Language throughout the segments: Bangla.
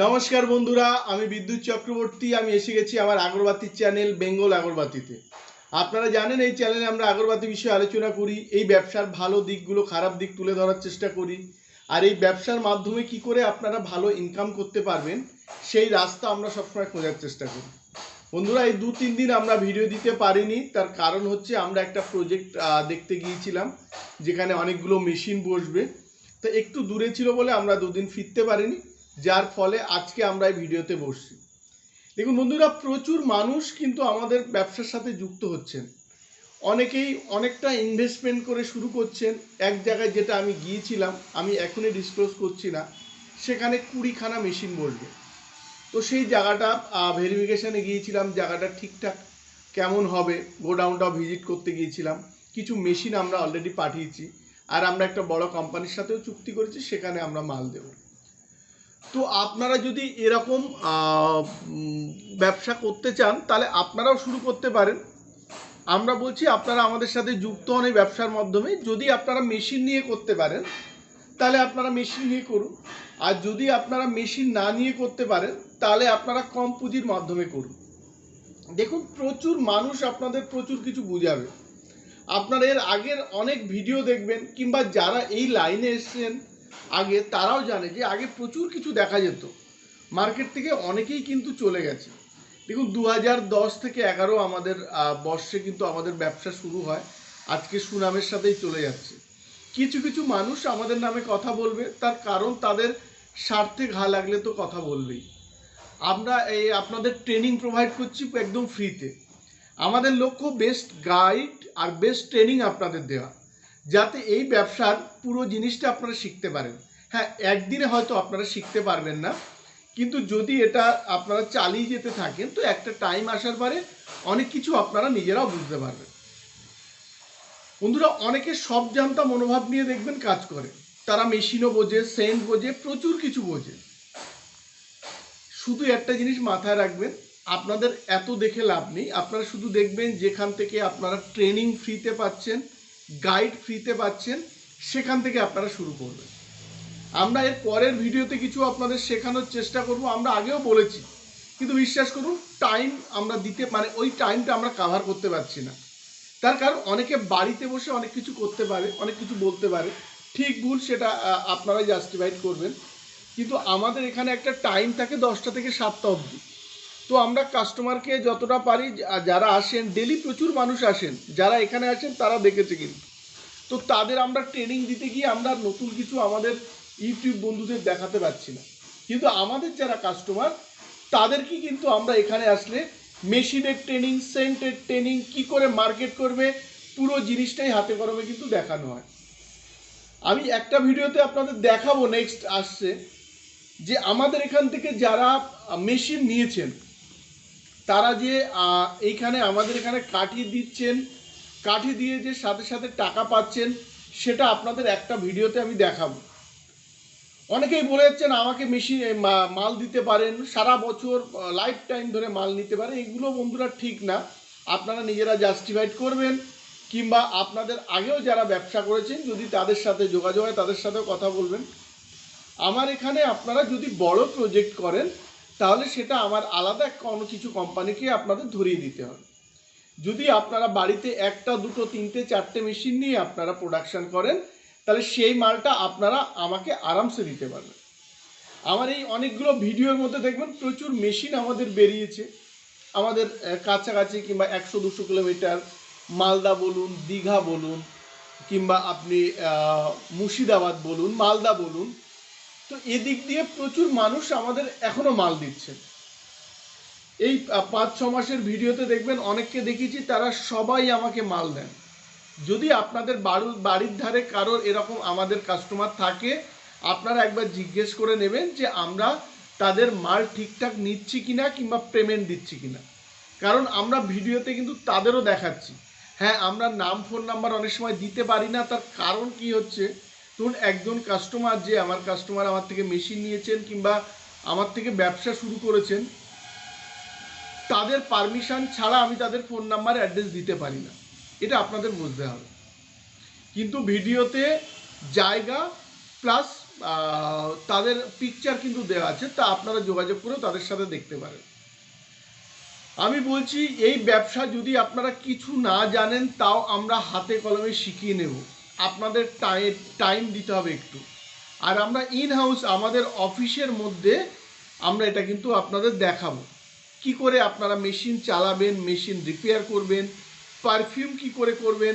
नमस्कार बंधुरा आमी विद्युत चक्रवर्ती आमी एसे गेছি আমার আগরবাতি চ্যানেল বেঙ্গল আগরবাতিতে। আপনারা জানেন এই চ্যানেলে আমরা আগরবাতি বিষয়ে আলোচনা করি, এই ব্যবসার ভালো দিকগুলো খারাপ দিক তুলে ধরার চেষ্টা করি, আর এই ব্যবসার মাধ্যমে কি করে আপনারা ভালো ইনকাম করতে পারবেন সেই রাস্তা আমরা সবসময় খোঁজার চেষ্টা করি। বন্ধুরা এই 2-3 দিন আমরা ভিডিও দিতে পারিনি, তার কারণ হচ্ছে আমরা একটা প্রজেক্ট দেখতে গিয়েছিলাম যেখানে অনেকগুলো মেশিন বসবে, তো একটু দূরে ছিল বলে আমরা 2 দিন ফিরতে পারিনি, যার ফলে আজকে আমরা এই ভিডিওতে বসছি। দেখুন বন্ধুরা, প্রচুর মানুষ কিন্তু আমাদের ব্যবসার সাথে যুক্ত হচ্ছেন, অনেকেই অনেকটা ইনভেস্টমেন্ট করে শুরু করছেন। এক জায়গায় যেটা আমি গিয়েছিলাম, আমি এখনই ডিসক্লোজ করছি না, সেখানে 20খানা মেশিন বসবে। তো সেই জায়গাটা ভেরিফিকেশানে গিয়েছিলাম, জায়গাটা ঠিকঠাক কেমন হবে, গোডাউনটাও ভিজিট করতে গিয়েছিলাম। কিছু মেশিন আমরা অলরেডি পাঠিয়েছি, আর আমরা একটা বড় কোম্পানির সাথেও চুক্তি করেছি, সেখানে আমরা মাল দেব। তো আপনারা যদি এরকম ব্যবসা করতে চান তাহলে আপনারাও শুরু করতে পারেন। আমরা বলছি আপনারা আমাদের সাথে যুক্ত হন এই ব্যবসার মাধ্যমে। যদি আপনারা মেশিন নিয়ে করতে পারেন তাহলে আপনারা মেশিন নিয়ে করুন, আর যদি আপনারা মেশিন না নিয়ে করতে পারেন তাহলে আপনারা কম পুঁজির মাধ্যমে করুন। দেখুন, প্রচুর মানুষ আপনাদের প্রচুর কিছু বুঝাবে। আপনারা এর আগের অনেক ভিডিও দেখবেন, কিংবা যারা এই লাইনে এসেছেন আগে, তারাও জানে যে আগে প্রচুর কিছু দেখা যেত, মার্কেট থেকে অনেকেই কিন্তু চলে গেছে। দেখুন 2010 থেকে 11 আমাদের বর্ষে কিন্তু আমাদের ব্যবসা শুরু হয়, আজকে সুনামের সাথেই চলে যাচ্ছে। কিছু কিছু মানুষ আমাদের নামে কথা বলবে, তার কারণ তাদের স্বার্থে ঘা লাগলে তো কথা বলবেই। আমরা এই আপনাদের ট্রেনিং প্রোভাইড করছি একদম ফ্রিতে। আমাদের লক্ষ্য বেস্ট গাইড আর বেস্ট ট্রেনিং আপনাদের দেওয়া, যাতে এই ব্যবসার পুরো জিনিসটা আপনারা শিখতে পারেন। হ্যাঁ, একদিনে হয়তো আপনারা শিখতে পারবেন না, কিন্তু যদি এটা আপনারা চালিয়ে যেতে থাকেন তো একটা টাইম আসার পরে অনেক কিছু আপনারা নিজেরাও বুঝতে পারবেন। বন্ধুরা, অনেকে সব জানতা মনোভাব নিয়ে দেখবেন কাজ করে, তারা মেশিনও বোঝে, সেন্ট বোঝে, প্রচুর কিছু বোঝে। শুধু একটা জিনিস মাথায় রাখবেন, আপনাদের এত দেখে লাভ নেই। আপনারা শুধু দেখবেন যেখান থেকে আপনারা ট্রেনিং ফ্রিতে পাচ্ছেন, গাইড ফ্রিতে পাচ্ছেন, সেখান থেকে আপনারা শুরু করবেন। আমরা এর পরের ভিডিওতে কিছু আপনাদের শেখানোর চেষ্টা করব, আমরা আগেও বলেছি, কিন্তু বিশ্বাস করুন টাইম আমরা দিতে ওই টাইমটা আমরা কাভার করতে পারছি না। তার কারণ অনেকে বাড়িতে বসে অনেক কিছু করতে পারে, অনেক কিছু বলতে পারে, ঠিক ভুল সেটা আপনারাই জাস্টিফাইড করবেন, কিন্তু আমাদের এখানে একটা টাইম থাকে 10টা থেকে 7টা অবধি। তো আমরা কাস্টমারকে যতটা পারি, যারা আসেন ডেলি প্রচুর মানুষ আসেন, যারা এখানে আসেন তারা দেখেছে কিন্তু, তো তাদের আমরা ট্রেনিং দিতে গিয়ে আমরা নতুন কিছু আমাদের ইউটিউব বন্ধুদের দেখাতে পারছি না। কিন্তু আমাদের যারা কাস্টমার তাদেরকে কিন্তু আমরা এখানে আসলে মেশিনের ট্রেনিং, সেন্টের ট্রেনিং, কি করে মার্কেট করবে, পুরো জিনিসটাই হাতে কলমে কিন্তু দেখানো হয়। আমি একটা ভিডিওতে আপনাদের দেখাবো, নেক্সট আসছে, যে আমাদের এখান থেকে যারা মেশিন নিয়েছেন তারা যে এইখানে আমাদের এখানে কাঠি দিচ্ছেন, কাঠি দিয়ে যে সাথে সাথে টাকা পাচ্ছেন, সেটা আপনাদের একটা ভিডিওতে আমি দেখাবো। অনেকেই বলে যাচ্ছেন আমাকে মেশিন মাল দিতে পারেন, সারা বছর লাইফ টাইম ধরে মাল নিতে পারেন। এগুলো বন্ধুরা ঠিক না, আপনারা নিজেরা জাস্টিফাইড করবেন, কিংবা আপনাদের আগেও যারা ব্যবসা করেছেন যদি তাদের সাথে যোগাযোগ হয় তাদের সাথেও কথা বলবেন। আমার এখানে আপনারা যদি বড় প্রজেক্ট করেন তাহলে সেটা আমার আলাদা কোনো কিছু কোম্পানিকে আপনাদের ধরিয়ে দিতে হবে। যদি আপনারা বাড়িতে 1টা 2টো 3টে 4টে মেশিন নিয়ে আপনারা প্রোডাকশান করেন তাহলে সেই মালটা আপনারা আমাকে আরামসে দিতে পারবেন। আমার এই অনেকগুলো ভিডিওর মধ্যে দেখবেন প্রচুর মেশিন আমাদের বেরিয়েছে, আমাদের কাছাকাছি, কিংবা 100-200 কিলোমিটার, মালদা বলুন, দীঘা বলুন, কিংবা আপনি মুর্শিদাবাদ বলুন, মালদা বলুন, তো এদিক দিয়ে প্রচুর মানুষ আমাদের এখনও মাল দিচ্ছে। এই 5-6 মাসের ভিডিওতে দেখবেন অনেককে দেখেছি, তারা সবাই আমাকে মাল দেন। যদি আপনাদের বাড়ির ধারে কারোর এরকম আমাদের কাস্টমার থাকে, আপনারা একবার জিজ্ঞেস করে নেবেন যে আমরা তাদের মাল ঠিকঠাক নিচ্ছি কিনা, কিংবা পেমেন্ট দিচ্ছি কিনা। কারণ আমরা ভিডিওতে কিন্তু তাদেরও দেখাচ্ছি। হ্যাঁ, আমরা নাম ফোন নাম্বার অনেক সময় দিতে পারি না, তার কারণ কি হচ্ছে, ধরুন একজন কাস্টমার, যে আমার কাস্টমার আমার থেকে মেশিন নিয়েছেন কিংবা আমার থেকে ব্যবসা শুরু করেছেন, তাদের পারমিশন ছাড়া আমি তাদের ফোন নাম্বার অ্যাড্রেস দিতে পারি না, এটা আপনাদের বুঝতে হবে। কিন্তু ভিডিওতে জায়গা প্লাস তাদের পিকচার কিন্তু দেওয়া আছে, তা আপনারা যোগাযোগ করেও তাদের সাথে দেখতে পারেন। আমি বলছি এই ব্যবসা যদি আপনারা কিছু না জানেন তাও আমরা হাতে কলমে শিখিয়ে নেব, আপনাদের টাইম দিতে হবে একটু। আর আমরা ইন হাউস আমাদের অফিসের মধ্যে আমরা এটা কিন্তু আপনাদের দেখাবো কি করে আপনারা মেশিন চালাবেন, মেশিন রিপেয়ার করবেন, পারফিউম কি করে করবেন।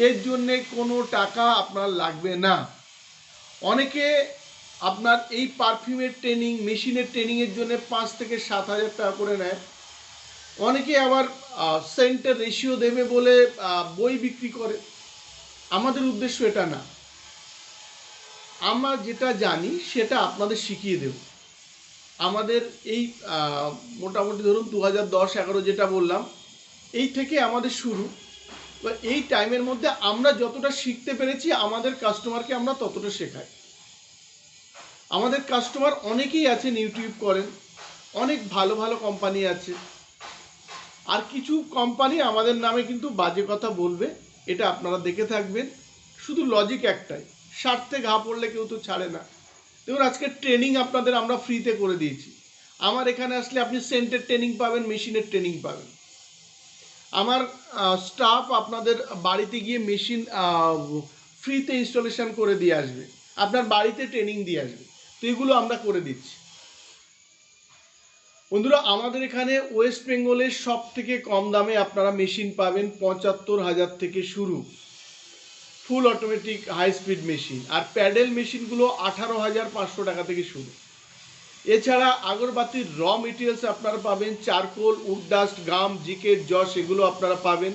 এর জন্যে কোনো টাকা আপনার লাগবে না। অনেকে আপনার এই পারফিউমের ট্রেনিং, মেশিনের ট্রেনিংয়ের জন্য 5 থেকে 7,000 টাকা করে নেয়। অনেকে আবার সেন্টের রেশিও দেবে বলে বই বিক্রি করে। আমাদের উদ্দেশ্য এটা না, আমরা যেটা জানি সেটা আপনাদের শিখিয়ে দেব। আমাদের এই মোটামুটি ধরুন 2010-11 যেটা বললাম, এই থেকে আমাদের শুরু। এই টাইমের মধ্যে আমরা যতটা শিখতে পেরেছি আমাদের কাস্টমারকে আমরা ততটা শেখাই। আমাদের কাস্টমার অনেকেই আছেন ইউটিউব করেন, অনেক ভালো ভালো কোম্পানি আছে, আর কিছু কোম্পানি আমাদের নামে কিন্তু বাজে কথা বলবে, এটা আপনারা দেখে থাকবেন। শুধু লজিক একটাই, স্বার্থে ঘা পড়লে কেউ তো ছাড়ে না। দেখুন আজকে ট্রেনিং আপনাদের আমরা ফ্রিতে করে দিয়েছি। আমার এখানে আসলে আপনি সেন্টের ট্রেনিং পাবেন, মেশিনের ট্রেনিং পাবেন। আমার স্টাফ আপনাদের বাড়িতে গিয়ে মেশিন ফ্রিতে ইনস্টলেশন করে দিয়ে আসবে, আপনার বাড়িতে ট্রেনিং দিয়ে আসবে। তো এগুলো আমরা করে দিচ্ছি। বন্ধুরা আমাদের এখানে ওয়েস্ট বেঙ্গলের সব থেকে কম দামে আপনারা মেশিন পাবেন 75,000 থেকে শুরু, full automatic high speed machine. আর প্যাডেল মেশিনগুলো 18,500 টাকা থেকে শুরু। এছাড়া আগরবাতির র মেটেরিয়ালস আপনারা পাবেন, charcoal, would dust, gum, জিকেট, Jos এগুলো আপনারা পাবেন।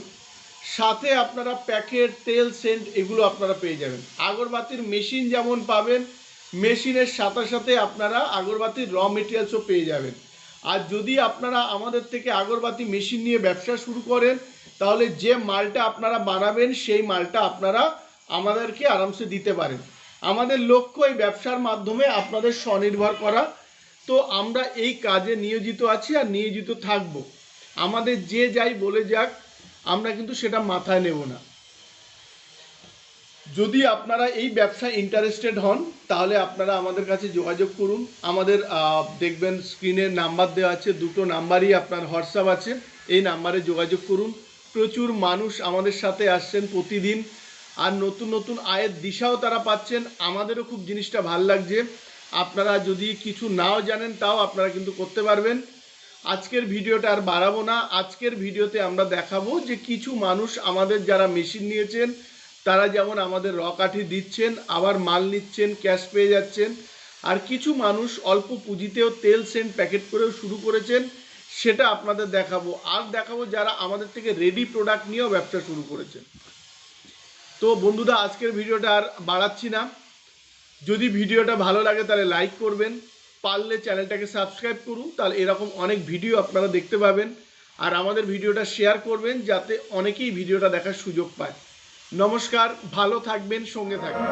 সাথে আপনারা প্যাকেট, তেল, সেন্ট এগুলো আপনারা পেয়ে যাবেন। আগরবাতির মেশিন যেমন পাবেন, মেশিনের সাথে সাথে আপনারা আগরবাতির র মেটেরিয়ালসও পেয়ে যাবেন। আর যদি আপনারা আমাদের থেকে আগরবাতি মেশিন নিয়ে ব্যবসা শুরু করেন, তাহলে যে মালটা আপনারা বানাবেন সেই মালটা আপনারা আমাদেরকে আরামসে দিতে পারেন। আমাদের লক্ষ্য এই ব্যবসার মাধ্যমে আপনাদের স্বনির্ভর করা। তো আমরা এই কাজে নিয়োজিত আছি আর নিয়োজিত থাকব। আমাদের যে যাই বলে যাক, আমরা কিন্তু সেটা মাথায় নেব না। যদি আপনারা এই ব্যবসায় ইন্টারেস্টেড হন তাহলে আপনারা আমাদের কাছে যোগাযোগ করুন। আমাদের দেখবেন স্ক্রিনের নাম্বার দেওয়া আছে, দুটো নাম্বারই আপনার হোয়াটসঅ্যাপ আছে, এই নাম্বারে যোগাযোগ করুন। প্রচুর মানুষ আমাদের সাথে আসছেন প্রতিদিন, আর নতুন নতুন আয়ের দিশাও তারা পাচ্ছেন। আমাদেরও খুব জিনিসটা ভাল লাগছে। আপনারা যদি কিছু নাও জানেন তাও আপনারা কিন্তু করতে পারবেন। আজকের ভিডিওটা আর বাড়াবো না। আজকের ভিডিওতে আমরা দেখাবো যে কিছু মানুষ আমাদের যারা মেশিন নিয়েছেন তারা যেমন আমাদের র কাঠি দিচ্ছেন, আবার মাল নিচ্ছেন, ক্যাশ পেয়ে যাচ্ছেন। আর কিছু মানুষ অল্প পুঁজিতেও তেল সেন্ট প্যাকেট করেও শুরু করেছেন, সেটা আপনাদের দেখাবো। আর দেখাবো যারা আমাদের থেকে রেডি প্রোডাক্ট নিয়েও ব্যবসা শুরু করেছেন। তো বন্ধুরা আজকের ভিডিওটা আর বাড়াচ্ছি না। যদি ভিডিওটা ভালো লাগে তাহলে লাইক করবেন, পারলে চ্যানেলটাকে সাবস্ক্রাইব করুন, তাহলে এরকম অনেক ভিডিও আপনারা দেখতে পাবেন। আর আমাদের ভিডিওটা শেয়ার করবেন যাতে অনেকেই ভিডিওটা দেখার সুযোগ পায়। নমস্কার, ভালো থাকবেন, সঙ্গে থাকবেন।